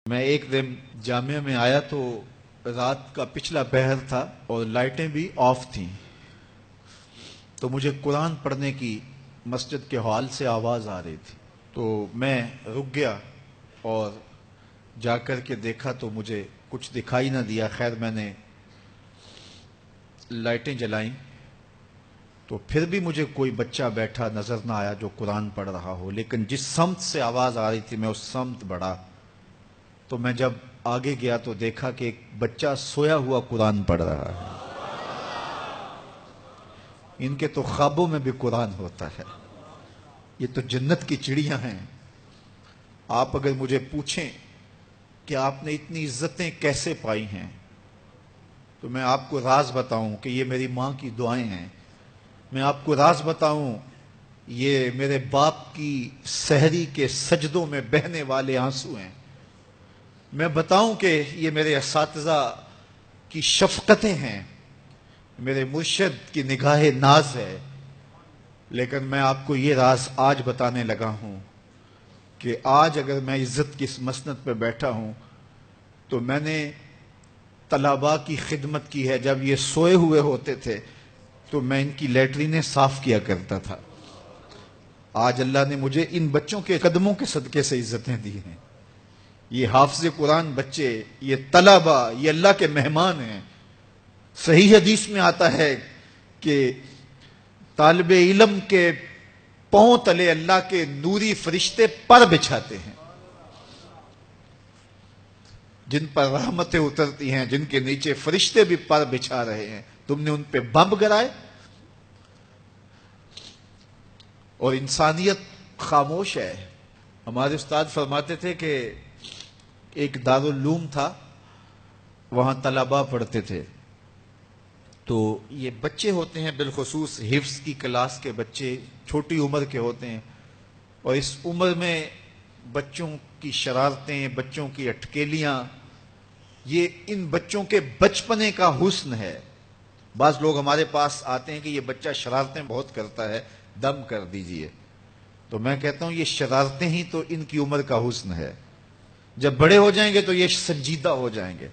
میں ایک دن جامعہ میں آیا تو رات کا پچھلا پہر تھا اور لائٹیں بھی آف تھیں، تو مجھے قرآن پڑھنے کی مسجد کے ہال سے آواز آ رہی تھی، تو میں رک گیا اور جا کر کے دیکھا تو مجھے کچھ دکھائی نہ دیا۔ خیر میں نے لائٹیں جلائیں تو پھر بھی مجھے کوئی بچہ بیٹھا نظر نہ آیا جو قرآن پڑھ رہا ہو، لیکن جس سمت سے آواز آ رہی تھی میں اس سمت بڑھا، تو میں جب آگے گیا تو دیکھا کہ ایک بچہ سویا ہوا قرآن پڑھ رہا ہے۔ ان کے تو خوابوں میں بھی قرآن ہوتا ہے، یہ تو جنت کی چڑیاں ہیں۔ آپ اگر مجھے پوچھیں کہ آپ نے اتنی عزتیں کیسے پائی ہیں تو میں آپ کو راز بتاؤں کہ یہ میری ماں کی دعائیں ہیں۔ میں آپ کو راز بتاؤں یہ میرے باپ کی سحری کے سجدوں میں بہنے والے آنسو ہیں۔ میں بتاؤں کہ یہ میرے اساتذہ کی شفقتیں ہیں، میرے مرشد کی نگاہ ناز ہے۔ لیکن میں آپ کو یہ راز آج بتانے لگا ہوں کہ آج اگر میں عزت کی اس مسند پہ بیٹھا ہوں تو میں نے طلباء کی خدمت کی ہے۔ جب یہ سوئے ہوئے ہوتے تھے تو میں ان کی لیٹرینیں صاف کیا کرتا تھا۔ آج اللہ نے مجھے ان بچوں کے قدموں کے صدقے سے عزتیں دی ہیں۔ یہ حافظ قرآن بچے، یہ طلباء، یہ اللہ کے مہمان ہیں۔ صحیح حدیث میں آتا ہے کہ طالب علم کے پاؤں تلے اللہ کے نوری فرشتے پر بچھاتے ہیں، جن پر رحمتیں اترتی ہیں، جن کے نیچے فرشتے بھی پر بچھا رہے ہیں۔ تم نے ان پہ بم گرائے اور انسانیت خاموش ہے۔ ہمارے استاد فرماتے تھے کہ ایک دارالعلوم تھا، وہاں طلباء پڑھتے تھے، تو یہ بچے ہوتے ہیں، بالخصوص حفظ کی کلاس کے بچے چھوٹی عمر کے ہوتے ہیں، اور اس عمر میں بچوں کی شرارتیں، بچوں کی اٹکیلیاں، یہ ان بچوں کے بچپنے کا حسن ہے۔ بعض لوگ ہمارے پاس آتے ہیں کہ یہ بچہ شرارتیں بہت کرتا ہے، دم کر دیجئے، تو میں کہتا ہوں یہ شرارتیں ہی تو ان کی عمر کا حسن ہے۔ جب بڑے ہو جائیں گے تو یہ سنجیدہ ہو جائیں گے۔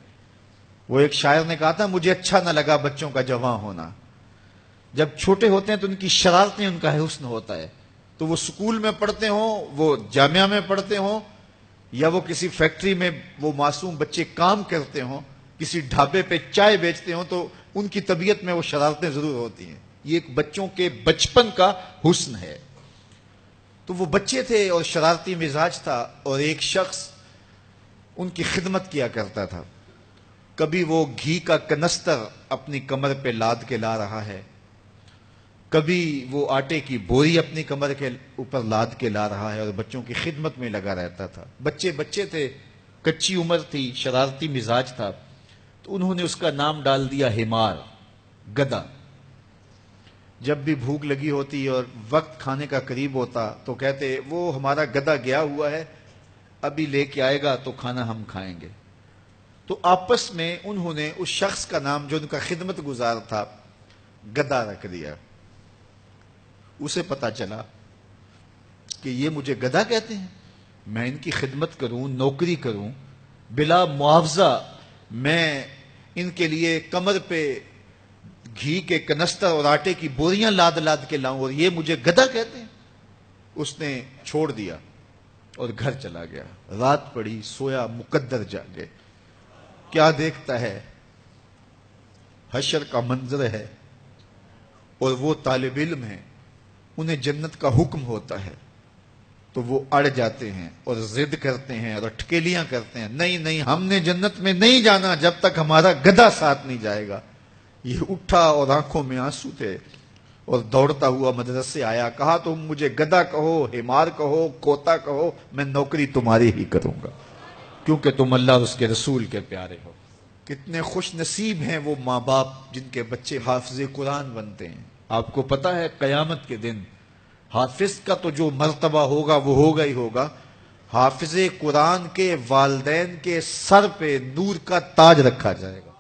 وہ ایک شاعر نے کہا تھا مجھے اچھا نہ لگا بچوں کا جوان ہونا۔ جب چھوٹے ہوتے ہیں تو ان کی شرارتیں ان کا حسن ہوتا ہے، تو وہ سکول میں پڑھتے ہوں، وہ جامعہ میں پڑھتے ہوں، یا وہ کسی فیکٹری میں وہ معصوم بچے کام کرتے ہوں، کسی ڈھابے پہ چائے بیچتے ہوں، تو ان کی طبیعت میں وہ شرارتیں ضرور ہوتی ہیں۔ یہ ایک بچوں کے بچپن کا حسن ہے۔ تو وہ بچے تھے اور شرارتی مزاج تھا، اور ایک شخص ان کی خدمت کیا کرتا تھا۔ کبھی وہ گھی کا کنستر اپنی کمر پہ لاد کے لا رہا ہے، کبھی وہ آٹے کی بوری اپنی کمر کے اوپر لاد کے لا رہا ہے، اور بچوں کی خدمت میں لگا رہتا تھا۔ بچے تھے، کچی عمر تھی، شرارتی مزاج تھا، تو انہوں نے اس کا نام ڈال دیا حمار، گدھا۔ جب بھی بھوک لگی ہوتی اور وقت کھانے کا قریب ہوتا تو کہتے وہ ہمارا گدھا گیا ہوا ہے، ابھی لے کے آئے گا تو کھانا ہم کھائیں گے۔ تو آپس میں انہوں نے اس شخص کا نام جو ان کا خدمت گزار تھا گدھا رکھ دیا۔ اسے پتا چلا کہ یہ مجھے گدھا کہتے ہیں، میں ان کی خدمت کروں، نوکری کروں، بلا معاوضہ میں ان کے لیے کمر پہ گھی کے کنستر اور آٹے کی بوریاں لاد لاد کے لاؤں، اور یہ مجھے گدھا کہتے ہیں۔ اس نے چھوڑ دیا اور گھر چلا گیا۔ رات پڑی، سویا، مقدر جاگے، کیا دیکھتا ہے؟ حشر کا منظر ہے، اور وہ طالب علم ہیں، انہیں جنت کا حکم ہوتا ہے، تو وہ اڑ جاتے ہیں اور ضد کرتے ہیں اور اٹکیلیاں کرتے ہیں، نہیں نہیں ہم نے جنت میں نہیں جانا جب تک ہمارا گدھا ساتھ نہیں جائے گا۔ یہ اٹھا اور آنکھوں میں آنسو تھے اور دوڑتا ہوا مدرسے آیا، کہا تم مجھے گدھا کہو، حمار کہو، کوتا کہو، میں نوکری تمہاری ہی کروں گا، کیونکہ تم اللہ اور اس کے رسول کے پیارے ہو۔ کتنے خوش نصیب ہیں وہ ماں باپ جن کے بچے حافظ قرآن بنتے ہیں۔ آپ کو پتہ ہے قیامت کے دن حافظ کا تو جو مرتبہ ہوگا وہ ہوگا ہی ہوگا، حافظ قرآن کے والدین کے سر پہ نور کا تاج رکھا جائے گا۔